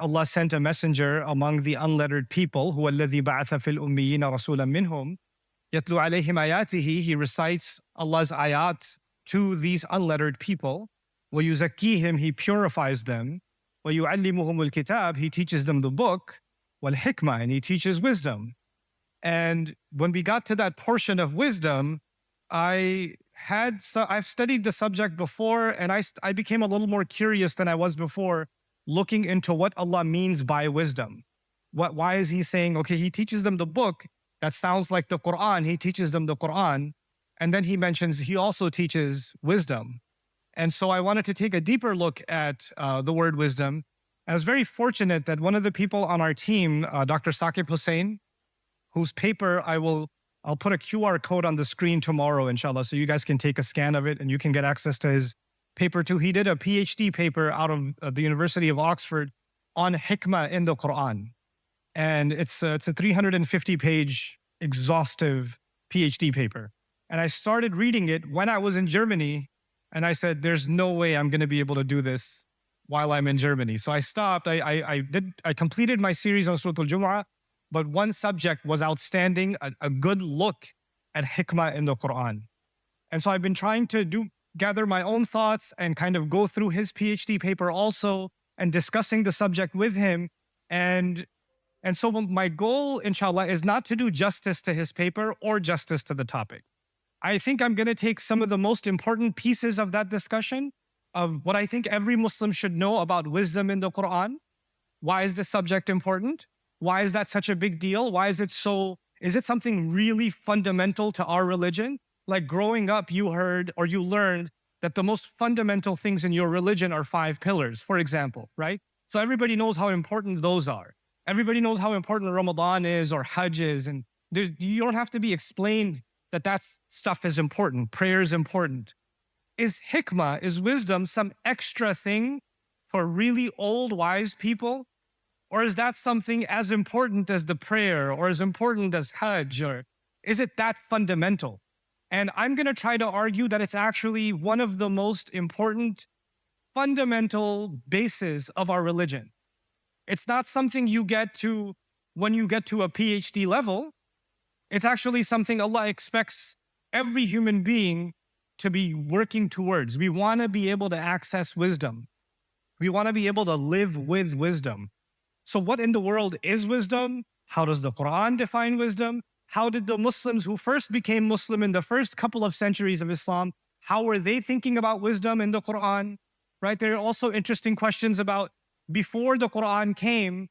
Allah sent a messenger among the unlettered people, هو الذي بعث في الأميين رسولا منهم يتلو عليهم آياته. He recites Allah's ayat to these unlettered people. ويزكيهم, he purifies them. ويعلمهم الكتاب, he teaches them the book. والحكمة, and he teaches wisdom. And when we got to that portion of wisdom, I've studied the subject before, and I became a little more curious than I was before, looking into what Allah means by wisdom. Why is he saying, okay, he teaches them the book, that sounds like the Qur'an, he teaches them the Qur'an, and then he mentions he also teaches wisdom. And so I wanted to take a deeper look at the word wisdom. I was very fortunate that one of the people on our team, Dr. Saqib Hussain, whose paper I'll put a QR code on the screen tomorrow, inshallah, so you guys can take a scan of it and you can get access to his paper too. He did a PhD paper out of the University of Oxford on Hikmah in the Qur'an. And it's a 350-page exhaustive PhD paper. And I started reading it when I was in Germany, and I said, there's no way I'm going to be able to do this while I'm in Germany. So I stopped. I completed my series on Surah Al-Jumu'ah, but one subject was outstanding, a good look at hikmah in the Qur'an. And so I've been trying to gather my own thoughts and kind of go through his PhD paper also and discussing the subject with him. And so my goal, inshallah, is not to do justice to his paper or justice to the topic. I think I'm going to take some of the most important pieces of that discussion of what I think every Muslim should know about wisdom in the Qur'an. Why is this subject important? Why is that such a big deal? Why is it something really fundamental to our religion? Like growing up, you heard or you learned that the most fundamental things in your religion are 5 pillars, for example, right? So everybody knows how important those are. Everybody knows how important Ramadan is or Hajj is. And you don't have to be explained that stuff is important. Prayer is important. Is hikmah, is wisdom some extra thing for really old, wise people? Or is that something as important as the prayer or as important as Hajj? Or is it that fundamental? And I'm going to try to argue that it's actually one of the most important fundamental bases of our religion. It's not something you get to when you get to a PhD level. It's actually something Allah expects every human being to be working towards. We want to be able to access wisdom. We want to be able to live with wisdom. So what in the world is wisdom? How does the Qur'an define wisdom? How did the Muslims who first became Muslim in the first couple of centuries of Islam, how were they thinking about wisdom in the Qur'an? Right? There are also interesting questions about before the Qur'an came,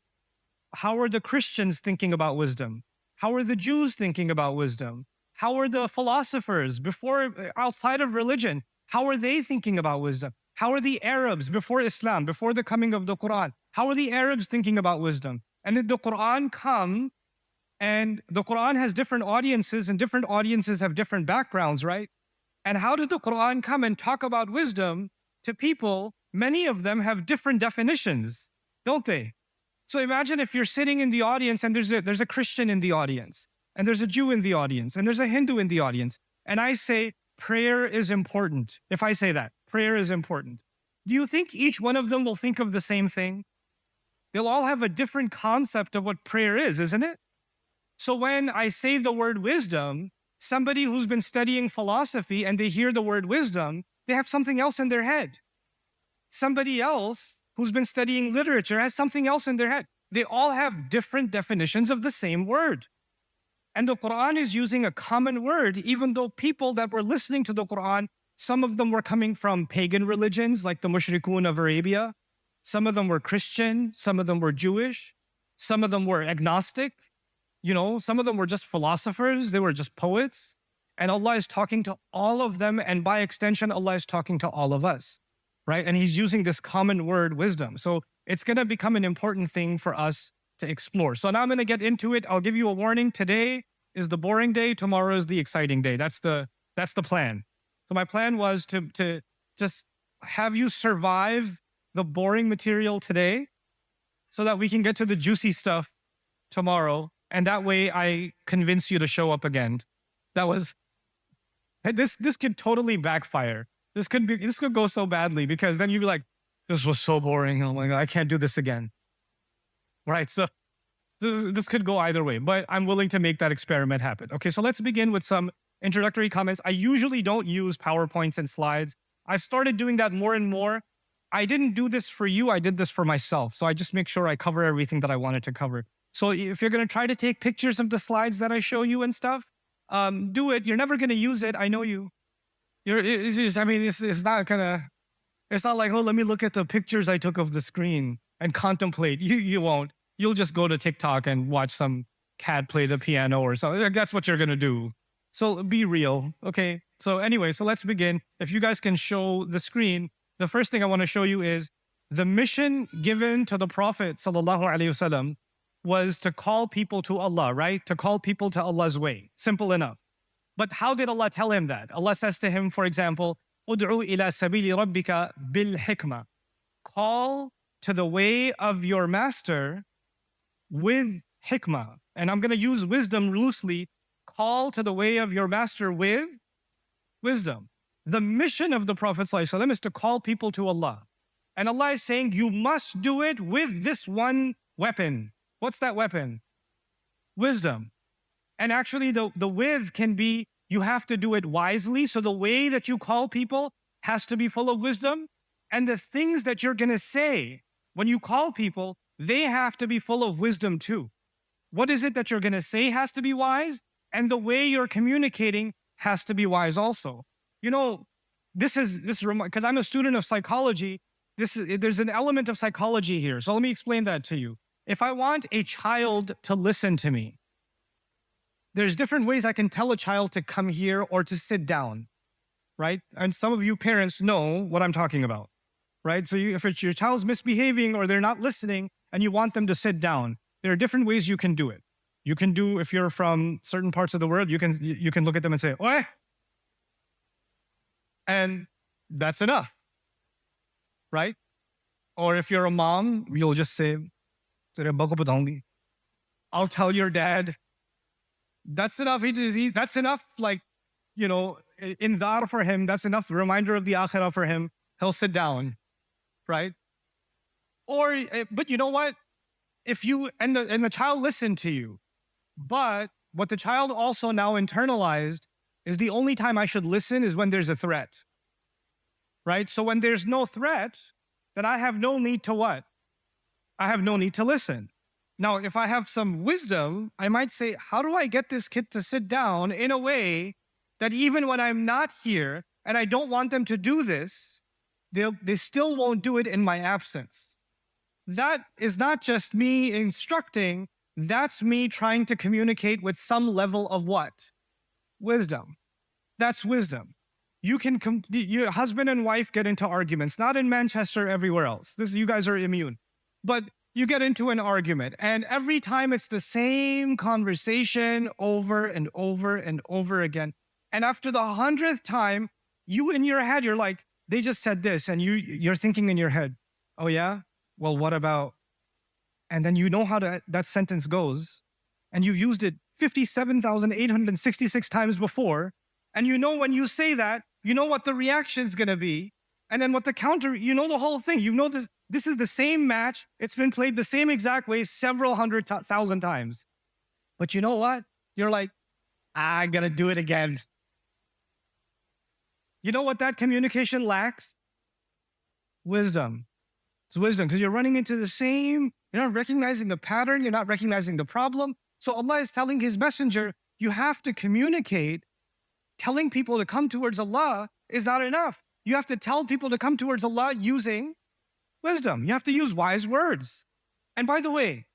how were the Christians thinking about wisdom? How were the Jews thinking about wisdom? How were the philosophers outside of religion? How are they thinking about wisdom? How are the Arabs before Islam, before the coming of the Qur'an? How are the Arabs thinking about wisdom? And did the Qur'an come? And the Qur'an has different audiences, and different audiences have different backgrounds, right? And how did the Qur'an come and talk about wisdom to people? Many of them have different definitions, don't they? So imagine if you're sitting in the audience and there's a Christian in the audience, and there's a Jew in the audience, and there's a Hindu in the audience, and I say prayer is important. If I say that, prayer is important, do you think each one of them will think of the same thing? They'll all have a different concept of what prayer is, isn't it? So when I say the word wisdom, somebody who's been studying philosophy and they hear the word wisdom, they have something else in their head. Somebody else who's been studying literature has something else in their head. They all have different definitions of the same word. And the Qur'an is using a common word, even though people that were listening to the Qur'an, some of them were coming from pagan religions like the Mushrikun of Arabia. Some of them were Christian, some of them were Jewish, some of them were agnostic, some of them were just philosophers, they were just poets. And Allah is talking to all of them, and by extension, Allah is talking to all of us, right? And He's using this common word, wisdom. So it's going to become an important thing for us to explore. So now I'm going to get into it. I'll give you a warning. Today is the boring day, tomorrow is the exciting day. That's the plan. So my plan was to just have you survive the boring material today so that we can get to the juicy stuff tomorrow. And that way I convince you to show up again. This could totally backfire. This could go so badly, because then you'd be like, this was so boring. Oh my God, I can't do this again. right? So this could go either way, but I'm willing to make that experiment happen. Okay, so let's begin with some introductory comments. I usually don't use PowerPoints and slides. I've started doing that more and more. I didn't do this for you, I did this for myself. So I just make sure I cover everything that I wanted to cover. So if you're going to try to take pictures of the slides that I show you and stuff, do it. You're never going to use it. I know you. It's just, I mean, it's not gonna. It's not like, oh, let me look at the pictures I took of the screen and contemplate. You won't. You'll just go to TikTok and watch some cat play the piano or something. That's what you're gonna do. So be real, okay? So anyway, so let's begin. If you guys can show the screen, the first thing I want to show you is the mission given to the Prophet sallallahu alaihi wasallam was to call people to Allah, right? To call people to Allah's way. Simple enough. But how did Allah tell him that? Allah says to him, for example, "Ud'u ila sabili rabbika bil hikmah." Call to the way of your master with hikmah. And I'm going to use wisdom loosely. Call to the way of your master with wisdom. The mission of the Prophet ﷺ is to call people to Allah. And Allah is saying, you must do it with this one weapon. What's that weapon? Wisdom. And actually, the with can be, you have to do it wisely. So the way that you call people has to be full of wisdom. And the things that you're going to say when you call people, they have to be full of wisdom too. What is it that you're going to say has to be wise? And the way you're communicating has to be wise also. You know, this is because I'm a student of psychology. There's an element of psychology here. So let me explain that to you. If I want a child to listen to me, there's different ways I can tell a child to come here or to sit down, right? And some of you parents know what I'm talking about, right? So if it's your child's misbehaving or they're not listening and you want them to sit down, there are different ways you can do it. You can do, if you're from certain parts of the world, you can look at them and say, "Oi!" And that's enough, right? Or if you're a mom, you'll just say, "I'll tell your dad." That's enough. That's enough, like, you know, indar for him. That's enough reminder of the akhirah for him. He'll sit down, right? Or, but you know what? If you, and the child listened to you, but what the child also now internalized is the only time I should listen is when there's a threat, right? So when there's no threat, then I have no need to what? I have no need to listen. Now, if I have some wisdom, I might say, how do I get this kid to sit down in a way that even when I'm not here and I don't want them to do this, they still won't do it in my absence. That is not just me instructing, that's me trying to communicate with some level of what? Wisdom. That's wisdom. You can, your husband and wife get into arguments, not in Manchester, everywhere else. You guys are immune. But you get into an argument, and every time it's the same conversation over and over and over again. And after the 100th time, you in your head, you're like, they just said this, and you're thinking in your head, oh yeah? Well, what about? And then you know how that sentence goes, and you've used it 57,866 times before, and you know when you say that, you know what the reaction is going to be, and then what the counter, you know the whole thing. You know this is the same match. It's been played the same exact way several thousand times. But you know what? You're like, I'm going to do it again. You know what that communication lacks? Wisdom. It's wisdom, because you're running into the same, you're not recognizing the pattern, you're not recognizing the problem. So Allah is telling his messenger, you have to communicate. Telling people to come towards Allah is not enough. You have to tell people to come towards Allah using wisdom. You have to use wise words. And by the way,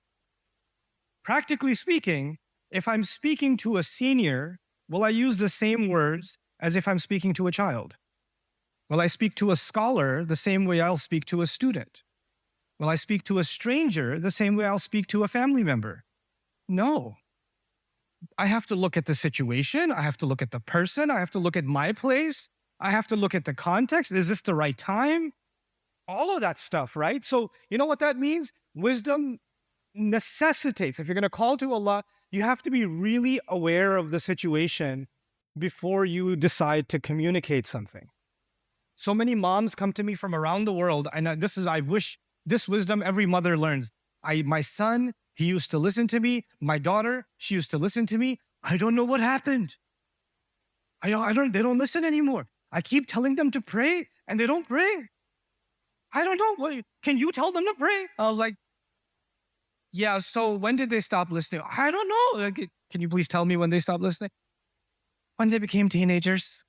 practically speaking, if I'm speaking to a senior, will I use the same words as if I'm speaking to a child? Will I speak to a scholar the same way I'll speak to a student? Will I speak to a stranger the same way I'll speak to a family member? No. I have to look at the situation. I have to look at the person. I have to look at my place. I have to look at the context. Is this the right time? All of that stuff, right? So you know what that means? Wisdom necessitates, if you're going to call to Allah, you have to be really aware of the situation before you decide to communicate something. So many moms come to me from around the world, and I wish this wisdom every mother learns. My son, he used to listen to me. My daughter, she used to listen to me. I don't know what happened. They don't listen anymore. I keep telling them to pray and they don't pray. I don't know. Can you tell them to pray? I was like, yeah, so when did they stop listening? I don't know. Like, can you please tell me when they stopped listening? When they became teenagers.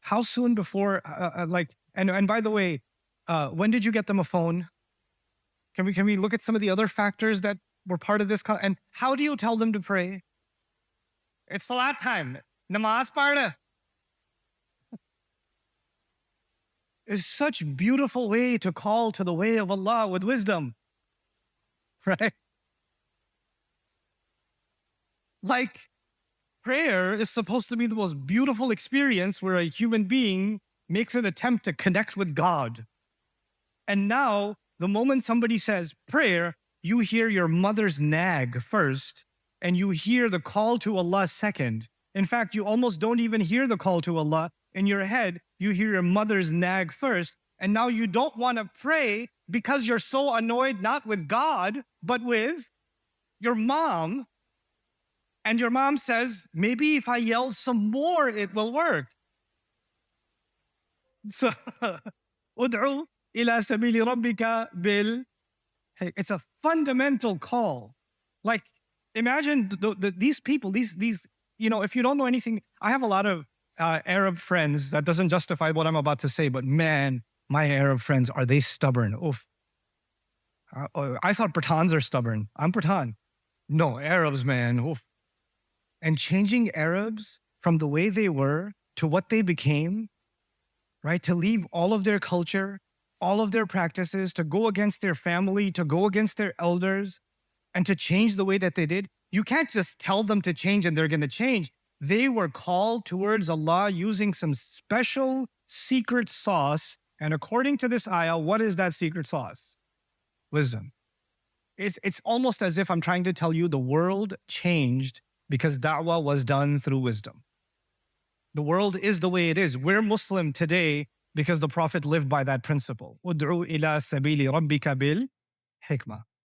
How soon before, and by the way, when did you get them a phone? Can we look at some of the other factors that were part of this? And how do you tell them to pray? It's salat time. Namaz parna. It's such a beautiful way to call to the way of Allah with wisdom. Right? Like, prayer is supposed to be the most beautiful experience where a human being makes an attempt to connect with God. And now, the moment somebody says prayer, you hear your mother's nag first, and you hear the call to Allah second. In fact, you almost don't even hear the call to Allah. In your head, you hear your mother's nag first, and now you don't want to pray because you're so annoyed not with God, but with your mom. And your mom says, maybe if I yell some more, it will work. So, ud'u ila sabili rabbika bil. Hey, it's a fundamental call. Like, imagine these people, these, if you don't know anything, I have a lot of Arab friends. That doesn't justify what I'm about to say, but man, my Arab friends, are they stubborn? Oof. I thought Pathans are stubborn. I'm Pathan. No, Arabs, man. Oof. And changing Arabs from the way they were to what they became, right? To leave all of their culture, all of their practices, to go against their family, to go against their elders, and to change the way that they did. You can't just tell them to change and they're going to change. They were called towards Allah using some special secret sauce. And according to this ayah, what is that secret sauce? Wisdom. It's almost as if I'm trying to tell you the world changed because da'wah was done through wisdom. The world is the way it is. We're Muslim today because the Prophet lived by that principle. Ud'u ila sabili rabbika bil hikmah.